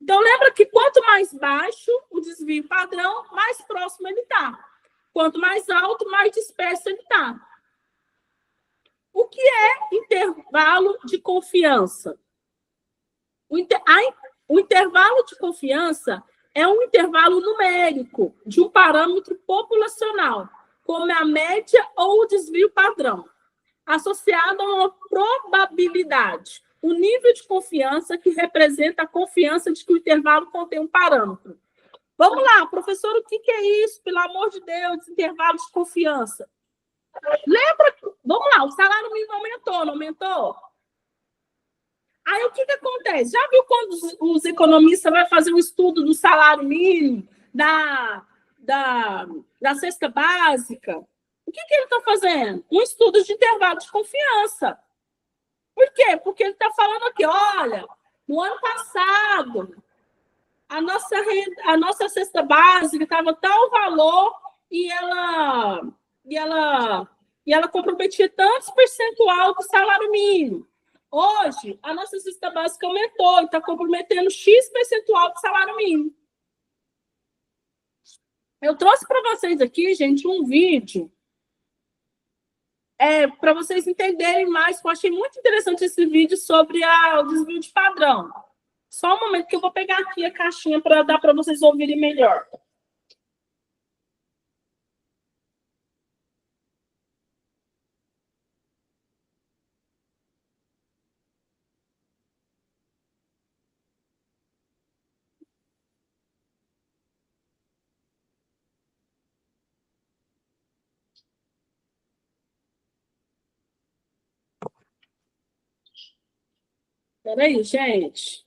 Então, lembra que quanto mais baixo o desvio padrão, mais próximo ele está. Quanto mais alto, mais disperso ele está. O que é intervalo de confiança? O intervalo de confiança é um intervalo numérico de um parâmetro populacional, como a média ou o desvio padrão, associado a uma probabilidade. O nível de confiança que representa a confiança de que o intervalo contém um parâmetro. Vamos lá, professor, o que é isso? Pelo amor de Deus, intervalo de confiança. Lembra? Vamos lá, o salário mínimo aumentou, não aumentou? Aí o que acontece? Já viu quando os economistas vão fazer um estudo do salário mínimo, da cesta básica? O que ele está fazendo? Um estudo de intervalo de confiança. Por quê? Porque ele está falando aqui, olha, no ano passado, a nossa cesta básica estava tal valor e ela comprometia tantos percentual do salário mínimo. Hoje, a nossa cesta básica aumentou e está comprometendo X percentual do salário mínimo. Eu trouxe para vocês aqui, gente, um vídeo para vocês entenderem mais, eu achei muito interessante esse vídeo sobre o desvio de padrão. Só um momento que eu vou pegar aqui a caixinha para dar para vocês ouvirem melhor. Peraí, gente.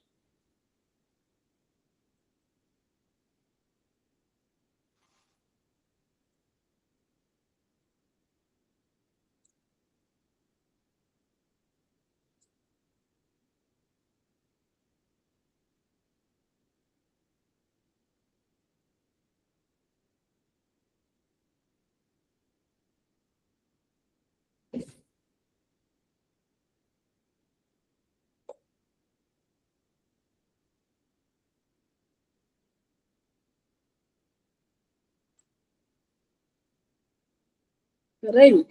Peraí.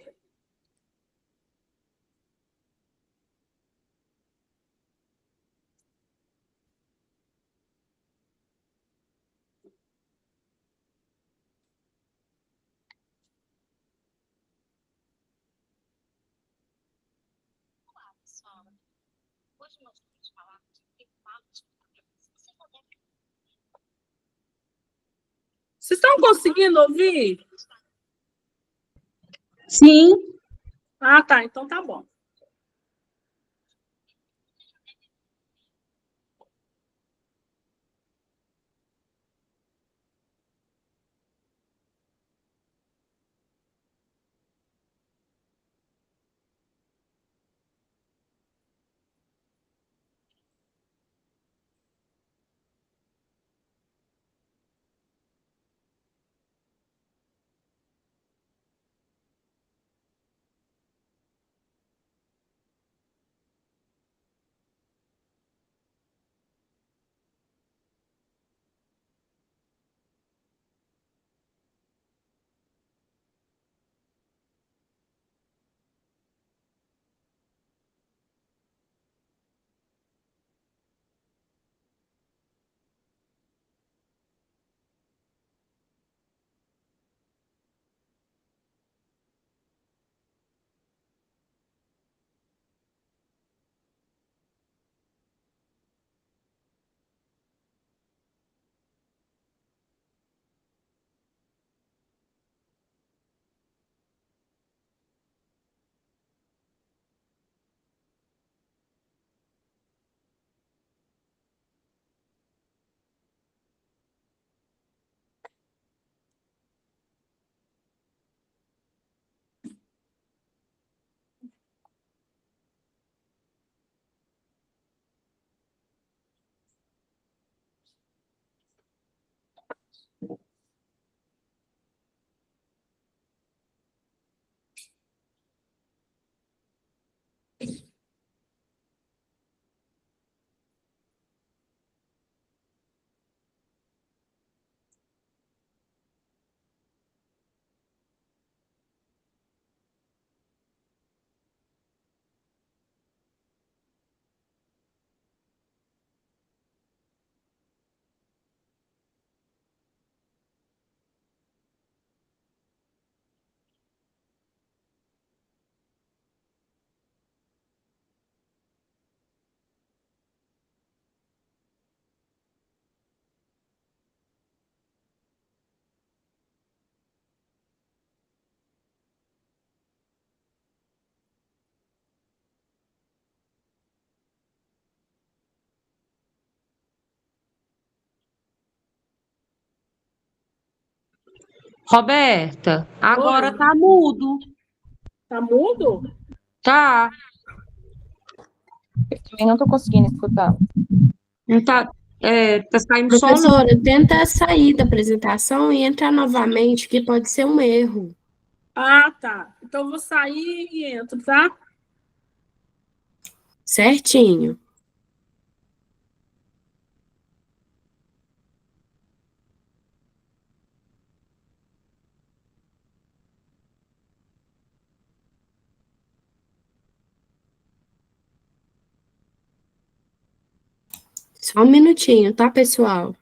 Vocês estão conseguindo ouvir? Sim. Ah, tá. Então tá bom. Roberta, agora Oi. tá mudo. Tá mudo? Tá. Também não tô conseguindo escutar. Não tá, tá saindo só não. Professora, tenta sair da apresentação e entrar novamente, que pode ser um erro. Ah, tá. Então eu vou sair e entro, tá? Certinho. Só um minutinho, tá, pessoal?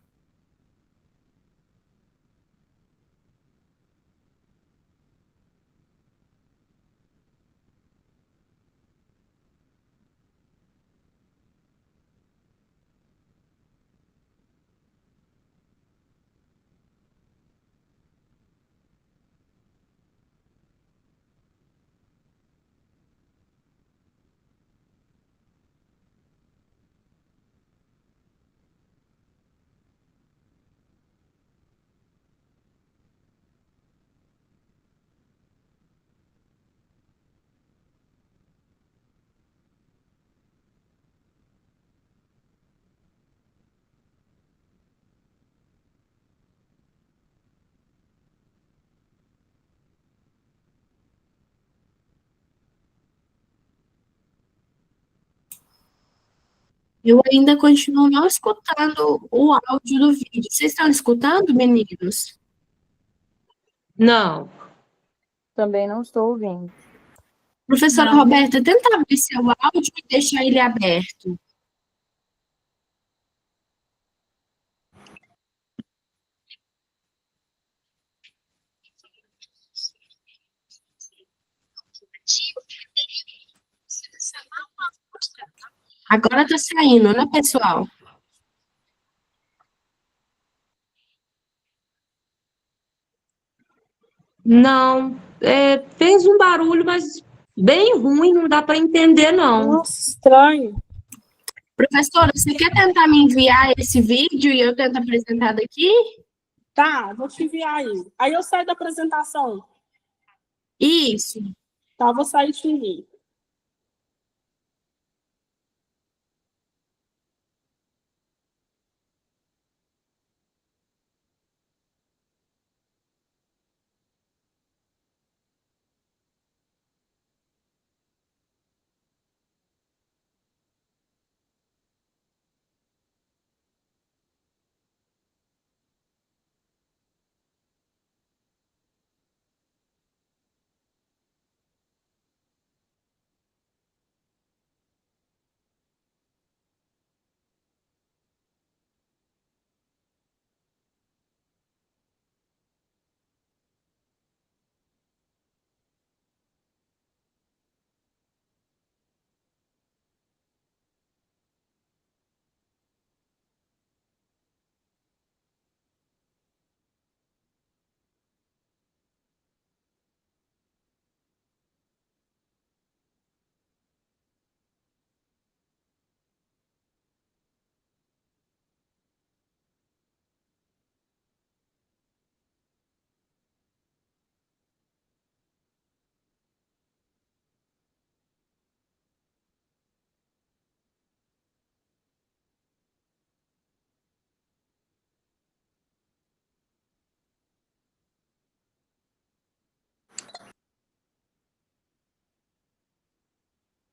Eu ainda continuo não escutando o áudio do vídeo. Vocês estão escutando, meninos? Não. Também não estou ouvindo. Professora Não. Roberta, tenta abrir seu áudio e deixar ele aberto. Agora tá saindo, né, pessoal? Não. Fez um barulho, mas bem ruim, não dá para entender, não. Nossa, estranho. Professora, você quer tentar me enviar esse vídeo e eu tento apresentar daqui? Tá, vou te enviar aí. Aí eu saio da apresentação. Isso. Tá, vou sair e te envio.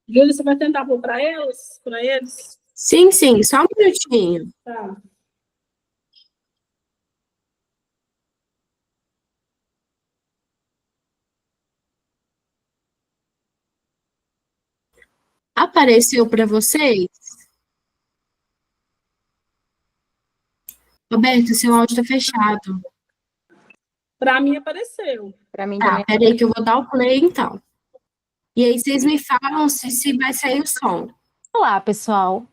Júlia, você vai tentar pôr para eles? Para eles? Sim, sim, só um minutinho. Tá. Apareceu para vocês? Roberto, seu áudio está fechado. Para mim apareceu. Para mim Tá, também. peraí que eu vou dar o play, então. E aí vocês me falam se vai sair o som. Olá, pessoal.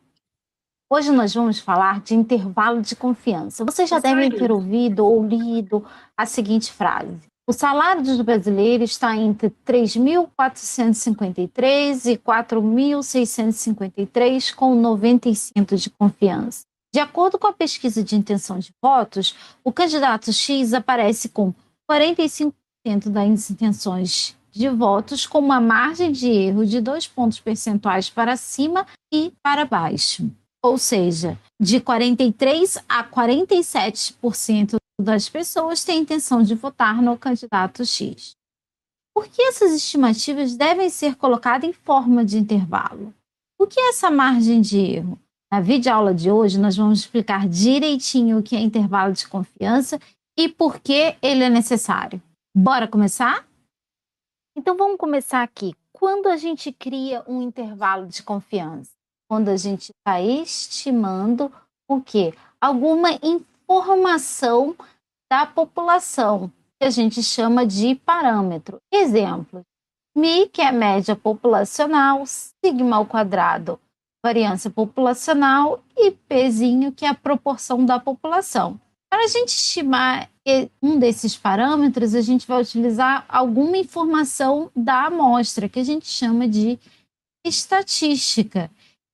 Hoje nós vamos falar de intervalo de confiança. Vocês já devem ter ouvido ou lido a seguinte frase: o salário dos brasileiros está entre 3.453 e 4.653 com 90% de confiança. De acordo com a pesquisa de intenção de votos, o candidato X aparece com 45% das intenções de votos com uma margem de erro de 2 pontos percentuais para cima e para baixo. Ou seja, de 43% a 47% das pessoas têm intenção de votar no candidato X. Por que essas estimativas devem ser colocadas em forma de intervalo? O que é essa margem de erro? Na videoaula de hoje, nós vamos explicar direitinho o que é intervalo de confiança e por que ele é necessário. Bora começar? Então vamos começar aqui. Quando a gente cria um intervalo de confiança? Quando a gente está estimando o quê? Alguma informação da população, que a gente chama de parâmetro. Exemplo, Mi, que é a média populacional, sigma ao quadrado, variância populacional, e Pzinho, que é a proporção da população. Para a gente estimar um desses parâmetros, a gente vai utilizar alguma informação da amostra, que a gente chama de estatística.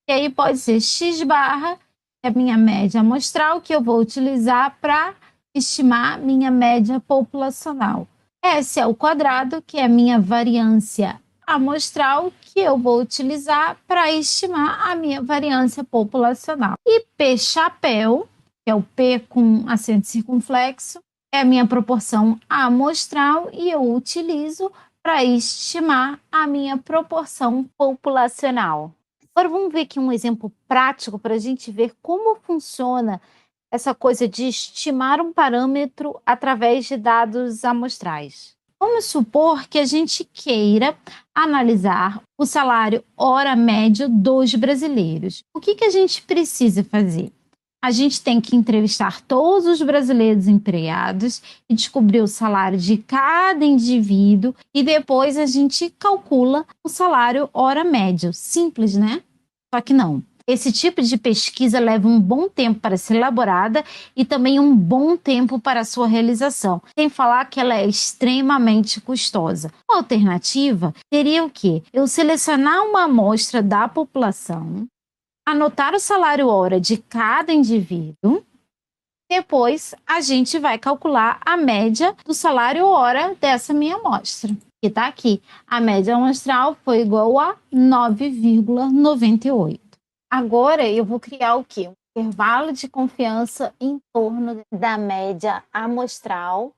E aí pode ser x barra, que é a minha média amostral, que eu vou utilizar para estimar minha média populacional. S ao quadrado, que é a minha variância amostral, que eu vou utilizar para estimar a minha variância populacional. E P chapéu, que é o P com acento circunflexo, é a minha proporção amostral e eu utilizo para estimar a minha proporção populacional. Agora vamos ver aqui um exemplo prático para a gente ver como funciona essa coisa de estimar um parâmetro através de dados amostrais. Vamos supor que a gente queira analisar o salário hora médio dos brasileiros. O que a gente precisa fazer? A gente tem que entrevistar todos os brasileiros empregados e descobrir o salário de cada indivíduo e depois a gente calcula o salário hora médio. Simples, né? Só que não. Esse tipo de pesquisa leva um bom tempo para ser elaborada e também um bom tempo para a sua realização, sem falar que ela é extremamente custosa. A alternativa seria o quê? Eu selecionar uma amostra da população, anotar o salário hora de cada indivíduo, depois a gente vai calcular a média do salário hora dessa minha amostra. Que está aqui. A média amostral foi igual a 9,98. Agora eu vou criar o quê? Um intervalo de confiança em torno da média amostral.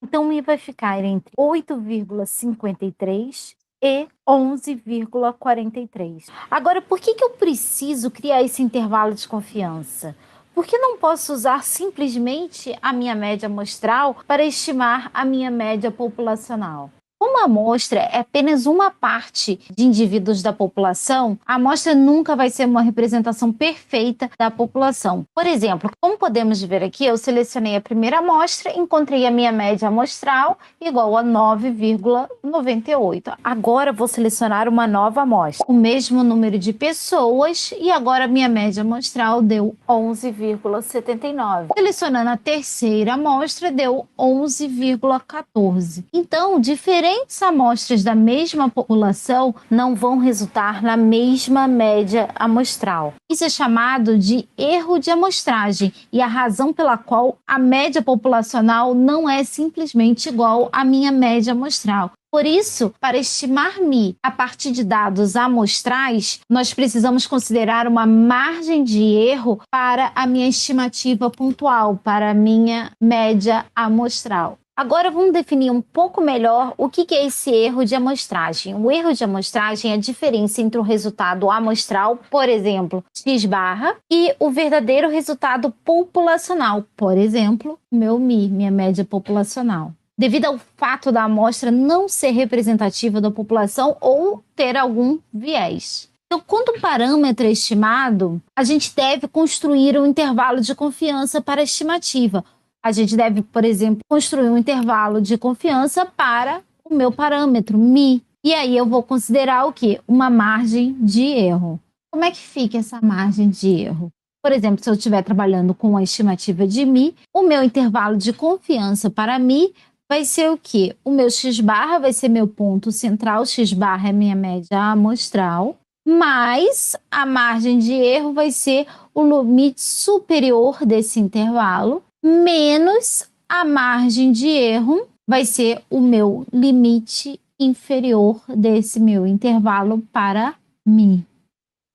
Então, mi vai ficar entre 8,53 e 11,43. Agora, por que eu preciso criar esse intervalo de confiança? Porque não posso usar simplesmente a minha média amostral para estimar a minha média populacional? Como a amostra é apenas uma parte de indivíduos da população, a amostra nunca vai ser uma representação perfeita da população. Por exemplo, como podemos ver aqui, eu selecionei a primeira amostra, encontrei a minha média amostral igual a 9,98. Agora vou selecionar uma nova amostra, o mesmo número de pessoas, e agora minha média amostral deu 11,79. Selecionando a terceira amostra, deu 11,14. Então, diferentes amostras da mesma população não vão resultar na mesma média amostral. Isso é chamado de erro de amostragem e a razão pela qual a média populacional não é simplesmente igual à minha média amostral. Por isso, para estimar Mi a partir de dados amostrais, nós precisamos considerar uma margem de erro para a minha estimativa pontual, para a minha média amostral. Agora vamos definir um pouco melhor o que é esse erro de amostragem. O erro de amostragem é a diferença entre o resultado amostral, por exemplo, x barra, e o verdadeiro resultado populacional, por exemplo, meu Mi, minha média populacional. Devido ao fato da amostra não ser representativa da população ou ter algum viés. Então, quando um parâmetro é estimado, a gente deve construir um intervalo de confiança para a estimativa. A gente deve, por exemplo, construir um intervalo de confiança para o meu parâmetro, Mi. E aí eu vou considerar o quê? Uma margem de erro. Como é que fica essa margem de erro? Por exemplo, se eu estiver trabalhando com a estimativa de Mi, o meu intervalo de confiança para Mi vai ser o quê? O meu x barra vai ser meu ponto central, x barra é minha média amostral, mas a margem de erro vai ser o limite superior desse intervalo, menos a margem de erro vai ser o meu limite inferior desse meu intervalo para mim.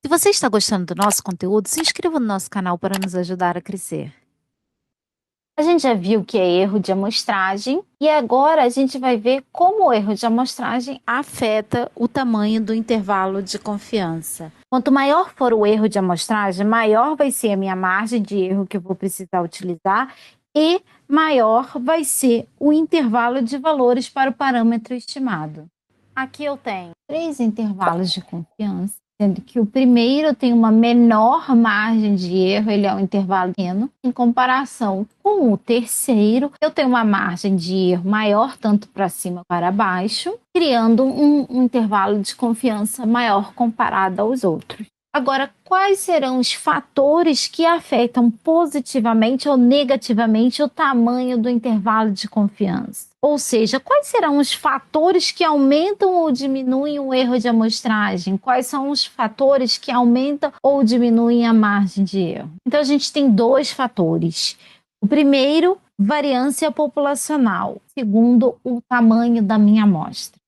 Se você está gostando do nosso conteúdo, se inscreva no nosso canal para nos ajudar a crescer. A gente já viu o que é erro de amostragem e agora a gente vai ver como o erro de amostragem afeta o tamanho do intervalo de confiança. Quanto maior for o erro de amostragem, maior vai ser a minha margem de erro que eu vou precisar utilizar e maior vai ser o intervalo de valores para o parâmetro estimado. Aqui eu tenho 3 intervalos de confiança, sendo que o primeiro tem uma menor margem de erro, ele é um intervalo pequeno, em comparação com o terceiro, eu tenho uma margem de erro maior, tanto para cima como para baixo, criando um intervalo de confiança maior comparado aos outros. Agora, quais serão os fatores que afetam positivamente ou negativamente o tamanho do intervalo de confiança? Ou seja, quais serão os fatores que aumentam ou diminuem o erro de amostragem? Quais são os fatores que aumentam ou diminuem a margem de erro? Então, a gente tem 2 fatores. O primeiro, variância populacional. Segundo, o tamanho da minha amostra.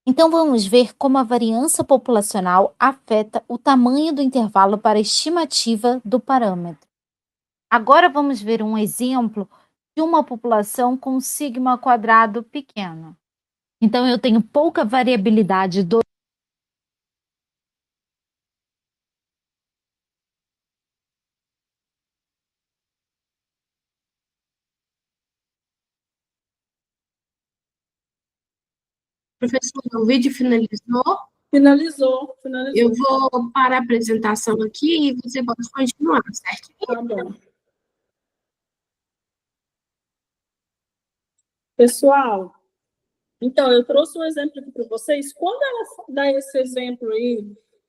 Então, vamos ver como a variância populacional afeta o tamanho do intervalo para a estimativa do parâmetro. Agora, vamos ver um exemplo de uma população com sigma quadrado pequeno. Então, eu tenho pouca variabilidade do Professor, o vídeo finalizou. Finalizou. Eu vou parar a apresentação aqui e você pode continuar, certo? Tá bom. Pessoal, então, eu trouxe um exemplo aqui para vocês. Quando ela dá esse exemplo aí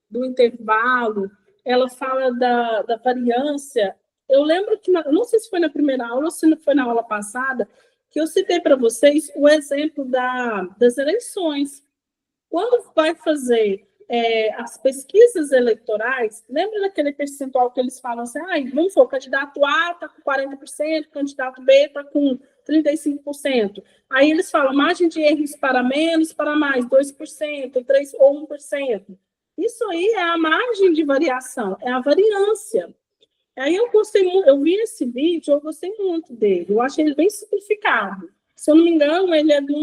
do intervalo, ela fala da variância. Eu lembro que, não sei se foi na primeira aula ou se não foi na aula passada, que eu citei para vocês o exemplo das eleições. Quando vai fazer as pesquisas eleitorais, lembra daquele percentual que eles falam assim, vamos supor, o candidato A está com 40%, o candidato B está com 35%. Aí eles falam, margem de erros para menos, para mais, 2%, 3% ou 1%. Isso aí é a margem de variação, é a variância. Aí eu gostei muito, eu vi esse vídeo, eu gostei muito dele, eu achei ele bem simplificado. Se eu não me engano, ele é de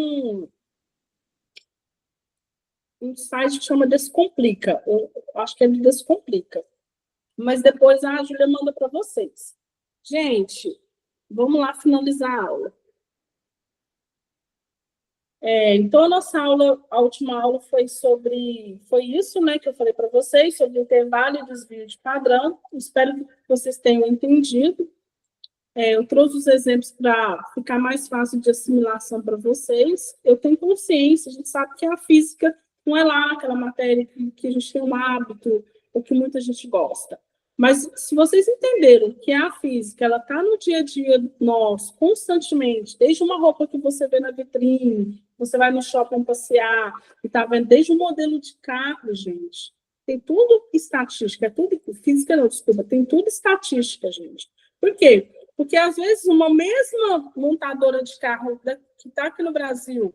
um site que chama Descomplica. Eu acho que ele Descomplica. Mas depois a Júlia manda para vocês. Gente, vamos lá finalizar a aula. Então, a última aula foi isso, né, que eu falei para vocês, sobre intervalo e desvio de padrão. Espero que vocês tenham entendido. Eu trouxe os exemplos para ficar mais fácil de assimilação para vocês. Eu tenho consciência, a gente sabe que a física não é lá aquela matéria que a gente tem um hábito, ou que muita gente gosta. Mas se vocês entenderam que a física, ela está no dia a dia nosso, constantemente, desde uma roupa que você vê na vitrine, você vai no shopping passear, e está vendo desde o modelo de carro, gente. Tem tudo estatística, física não, desculpa, tem tudo estatística, gente. Por quê? Porque, às vezes, uma mesma montadora de carro que está aqui no Brasil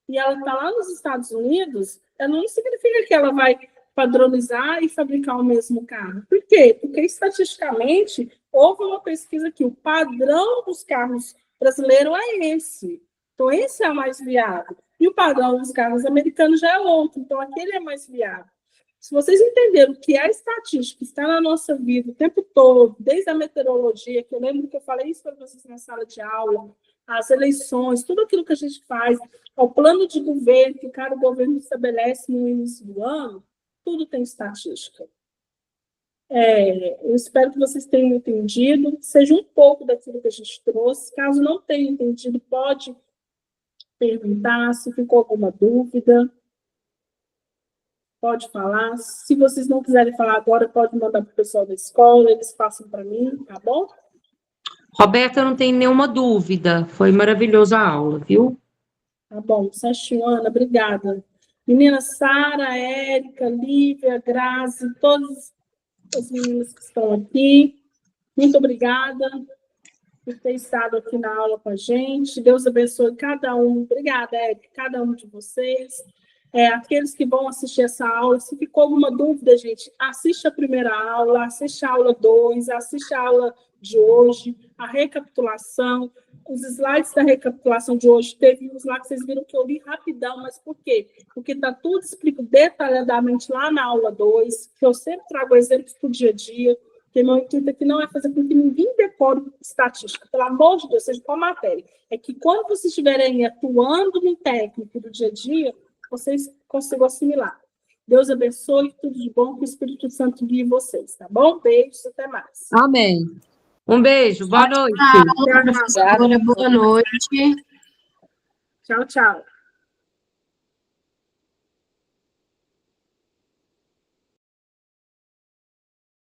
e ela está lá nos Estados Unidos, ela não significa que ela vai padronizar e fabricar o mesmo carro. Por quê? Porque, estatisticamente, houve uma pesquisa que o padrão dos carros brasileiros é esse. Então, esse é o mais viável. E o padrão dos carros americanos já é outro. Então, aquele é mais viável. Se vocês entenderam que a estatística está na nossa vida o tempo todo, desde a meteorologia, que eu lembro que eu falei isso para vocês na sala de aula, as eleições, tudo aquilo que a gente faz, ao plano de governo que cada governo estabelece no início do ano, tudo tem estatística. Eu espero que vocês tenham entendido, seja um pouco daquilo que a gente trouxe. Caso não tenha entendido, pode perguntar se ficou alguma dúvida. Pode falar. Se vocês não quiserem falar agora, pode mandar para o pessoal da escola, eles passam para mim, tá bom? Roberta, eu não tenho nenhuma dúvida. Foi maravilhosa a aula, viu? Tá bom. Certinho, Ana, obrigada. Meninas, Sara, Érica, Lívia, Grazi, todas as meninas que estão aqui, muito obrigada. por ter estado aqui na aula com a gente. Deus abençoe cada um. Obrigada, Érica, cada um de vocês. Aqueles que vão assistir essa aula, se ficou alguma dúvida, gente, assiste a primeira aula, assiste a aula 2, assiste a aula de hoje, a recapitulação, os slides da recapitulação de hoje, teve uns lá que vocês viram que eu li rapidão, mas por quê? Porque está tudo explico detalhadamente lá na aula 2, que eu sempre trago exemplos para o dia a dia, porque meu intuito aqui não é fazer com que ninguém decore estatística, pelo amor de Deus, seja qual matéria, é que quando vocês estiverem atuando no técnico do dia a dia, vocês consigam assimilar. Deus abençoe, tudo de bom, que o Espírito Santo guie vocês, tá bom? Beijos, até mais. Amém. Um beijo, boa noite. Professora, boa noite. Tchau, tchau.